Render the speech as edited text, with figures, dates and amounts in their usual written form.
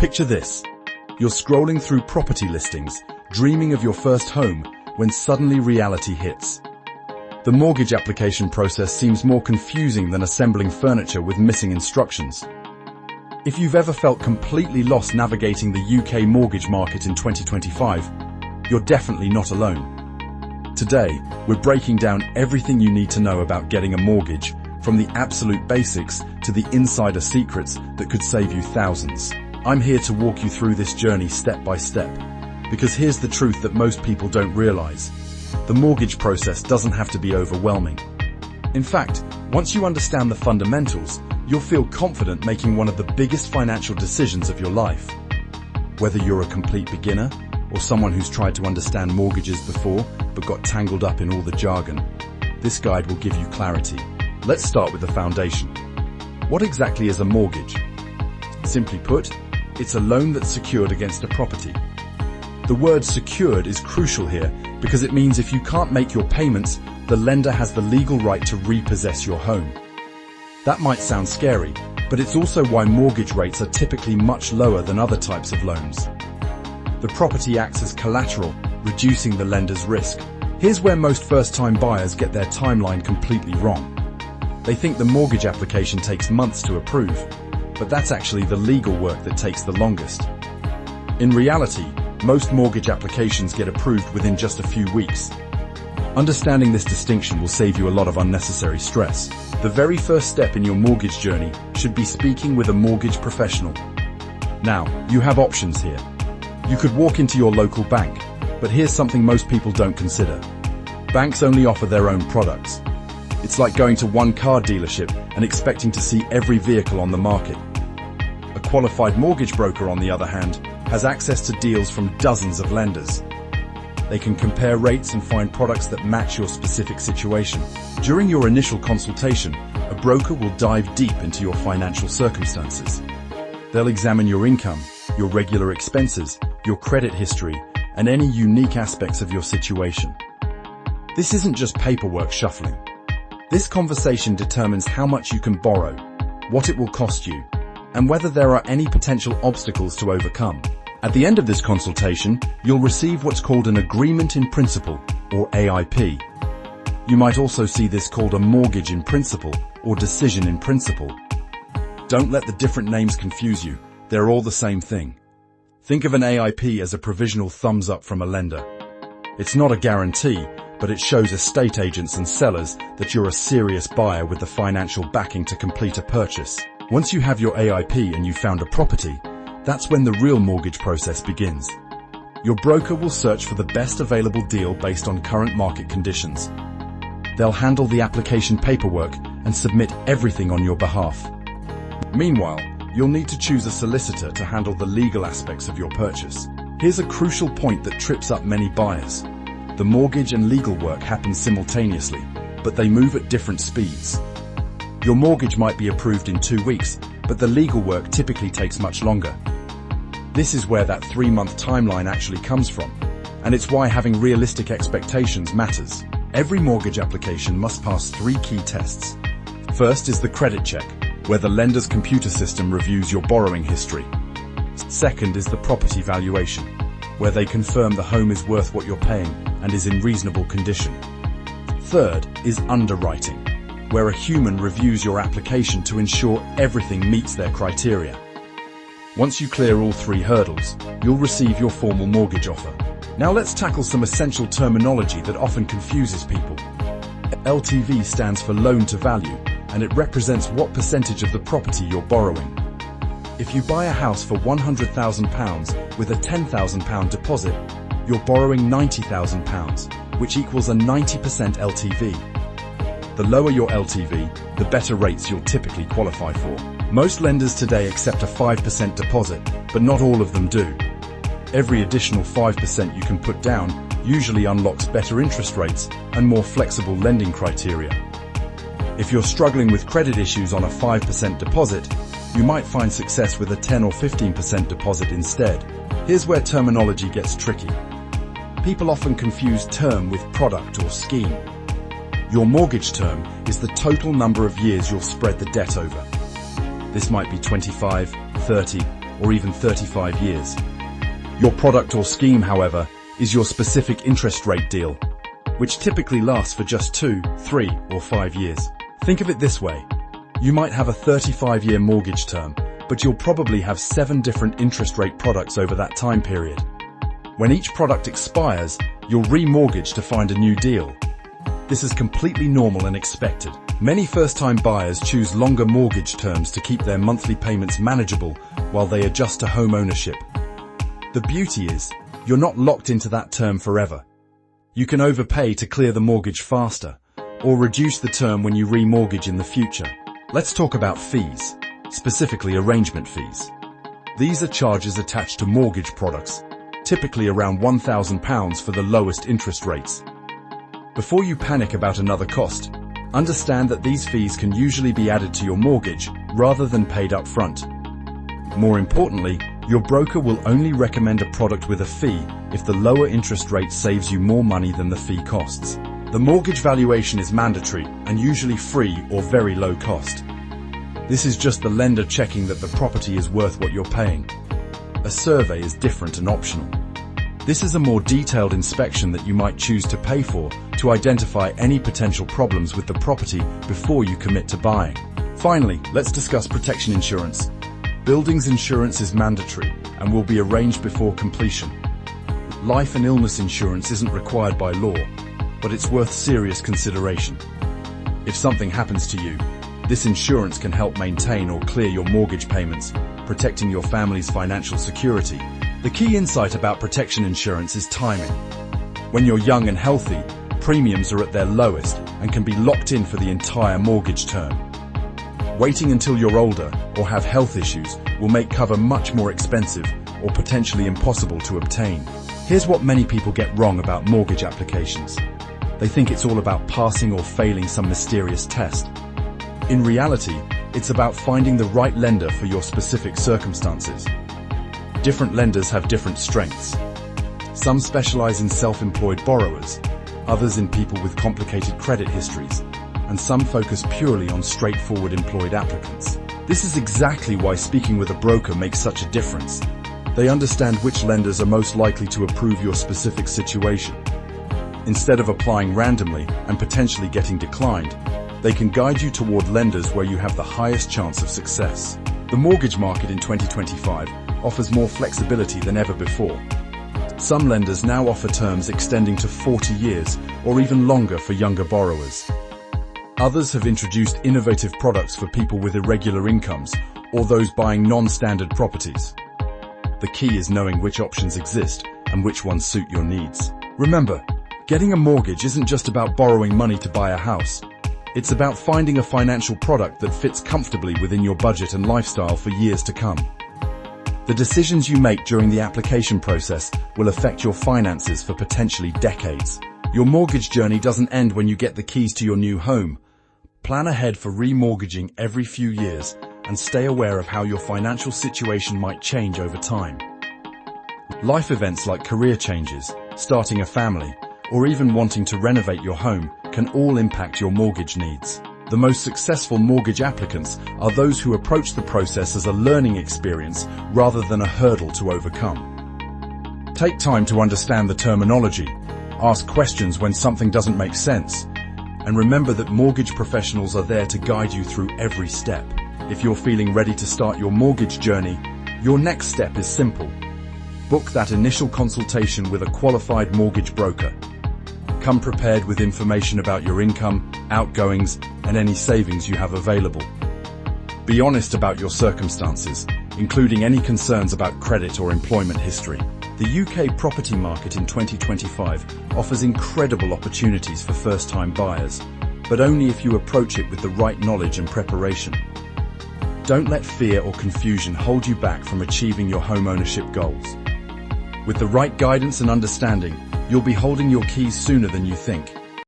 Picture this. You're scrolling through property listings, dreaming of your first home, when suddenly reality hits. The mortgage application process seems more confusing than assembling furniture with missing instructions. If you've ever felt completely lost navigating the UK mortgage market in 2025, you're definitely not alone. Today, we're breaking down everything you need to know about getting a mortgage, from the absolute basics to the insider secrets that could save you thousands. I'm here to walk you through this journey step by step, because here's the truth that most people don't realize. The mortgage process doesn't have to be overwhelming. In fact, once you understand the fundamentals, you'll feel confident making one of the biggest financial decisions of your life. Whether you're a complete beginner or someone who's tried to understand mortgages before but got tangled up in all the jargon, this guide will give you clarity. Let's start with the foundation. What exactly is a mortgage? Simply put, it's a loan that's secured against a property. The word secured is crucial here because it means if you can't make your payments, the lender has the legal right to repossess your home. That might sound scary, but it's also why mortgage rates are typically much lower than other types of loans. The property acts as collateral, reducing the lender's risk. Here's where most first-time buyers get their timeline completely wrong. They think the mortgage application takes months to approve, but that's actually the legal work that takes the longest. In reality, most mortgage applications get approved within just a few weeks. Understanding this distinction will save you a lot of unnecessary stress. The very first step in your mortgage journey should be speaking with a mortgage professional. Now, you have options here. You could walk into your local bank, but here's something most people don't consider. Banks only offer their own products. It's like going to one car dealership and expecting to see every vehicle on the market. A qualified mortgage broker, on the other hand, has access to deals from dozens of lenders. They can compare rates and find products that match your specific situation. During your initial consultation, a broker will dive deep into your financial circumstances. They'll examine your income, your regular expenses, your credit history, and any unique aspects of your situation. This isn't just paperwork shuffling. This conversation determines how much you can borrow, what it will cost you, and whether there are any potential obstacles to overcome. At the end of this consultation, you'll receive what's called an agreement in principle, or AIP. You might also see this called a mortgage in principle, or decision in principle. Don't let the different names confuse you. They're all the same thing. Think of an AIP as a provisional thumbs up from a lender. It's not a guarantee, but it shows estate agents and sellers that you're a serious buyer with the financial backing to complete a purchase. Once you have your AIP and you've found a property, that's when the real mortgage process begins. Your broker will search for the best available deal based on current market conditions. They'll handle the application paperwork and submit everything on your behalf. Meanwhile, you'll need to choose a solicitor to handle the legal aspects of your purchase. Here's a crucial point that trips up many buyers. The mortgage and legal work happen simultaneously, but they move at different speeds. Your mortgage might be approved in 2 weeks, but the legal work typically takes much longer. This is where that 3-month timeline actually comes from, and it's why having realistic expectations matters. Every mortgage application must pass 3 key tests. First is the credit check, where the lender's computer system reviews your borrowing history. Second is the property valuation, where they confirm the home is worth what you're paying and is in reasonable condition. Third is underwriting, where a human reviews your application to ensure everything meets their criteria. Once you clear all 3 hurdles, you'll receive your formal mortgage offer. Now let's tackle some essential terminology that often confuses people. LTV stands for loan to value, and it represents what percentage of the property you're borrowing. If you buy a house for £100,000 with a £10,000 deposit, you're borrowing £90,000, which equals a 90% LTV. The lower your LTV, the better rates you'll typically qualify for. Most lenders today accept a 5% deposit, but not all of them do. Every additional 5% you can put down usually unlocks better interest rates and more flexible lending criteria. If you're struggling with credit issues on a 5% deposit, you might find success with a 10 or 15% deposit instead. Here's where terminology gets tricky. People often confuse term with product or scheme. Your mortgage term is the total number of years you'll spread the debt over. This might be 25, 30, or even 35 years. Your product or scheme, however, is your specific interest rate deal, which typically lasts for just 2, 3, or 5 years. Think of it this way. You might have a 35-year mortgage term, but you'll probably have 7 different interest rate products over that time period. When each product expires, you'll remortgage to find a new deal. This is completely normal and expected. Many first-time buyers choose longer mortgage terms to keep their monthly payments manageable while they adjust to home ownership. The beauty is, you're not locked into that term forever. You can overpay to clear the mortgage faster, or reduce the term when you remortgage in the future. Let's talk about fees, specifically arrangement fees. These are charges attached to mortgage products, typically around £1,000 for the lowest interest rates. Before you panic about another cost, understand that these fees can usually be added to your mortgage rather than paid up front. More importantly, your broker will only recommend a product with a fee if the lower interest rate saves you more money than the fee costs. The mortgage valuation is mandatory and usually free or very low cost. This is just the lender checking that the property is worth what you're paying. A survey is different and optional. This is a more detailed inspection that you might choose to pay for to identify any potential problems with the property before you commit to buying. Finally, let's discuss protection insurance. Buildings insurance is mandatory and will be arranged before completion. Life and illness insurance isn't required by law, but it's worth serious consideration. If something happens to you, this insurance can help maintain or clear your mortgage payments, protecting your family's financial security. The key insight about protection insurance is timing. When you're young and healthy, premiums are at their lowest and can be locked in for the entire mortgage term. Waiting until you're older or have health issues will make cover much more expensive or potentially impossible to obtain. Here's what many people get wrong about mortgage applications. They think it's all about passing or failing some mysterious test. In reality, it's about finding the right lender for your specific circumstances. Different lenders have different strengths. Some specialize in self-employed borrowers, others in people with complicated credit histories, and some focus purely on straightforward employed applicants. This is exactly why speaking with a broker makes such a difference. They understand which lenders are most likely to approve your specific situation. Instead of applying randomly and potentially getting declined, they can guide you toward lenders where you have the highest chance of success. The mortgage market in 2025 offers more flexibility than ever before. Some lenders now offer terms extending to 40 years or even longer for younger borrowers. Others have introduced innovative products for people with irregular incomes or those buying non-standard properties. The key is knowing which options exist and which ones suit your needs. Remember, getting a mortgage isn't just about borrowing money to buy a house. It's about finding a financial product that fits comfortably within your budget and lifestyle for years to come. The decisions you make during the application process will affect your finances for potentially decades. Your mortgage journey doesn't end when you get the keys to your new home. Plan ahead for remortgaging every few years and stay aware of how your financial situation might change over time. Life events like career changes, starting a family, or even wanting to renovate your home can all impact your mortgage needs. The most successful mortgage applicants are those who approach the process as a learning experience rather than a hurdle to overcome. Take time to understand the terminology, ask questions when something doesn't make sense, and remember that mortgage professionals are there to guide you through every step. If you're feeling ready to start your mortgage journey, your next step is simple. Book that initial consultation with a qualified mortgage broker. Come prepared with information about your income, outgoings, and any savings you have available. Be honest about your circumstances, including any concerns about credit or employment history. The UK property market in 2025 offers incredible opportunities for first-time buyers, but only if you approach it with the right knowledge and preparation. Don't let fear or confusion hold you back from achieving your home ownership goals. With the right guidance and understanding, you'll be holding your keys sooner than you think.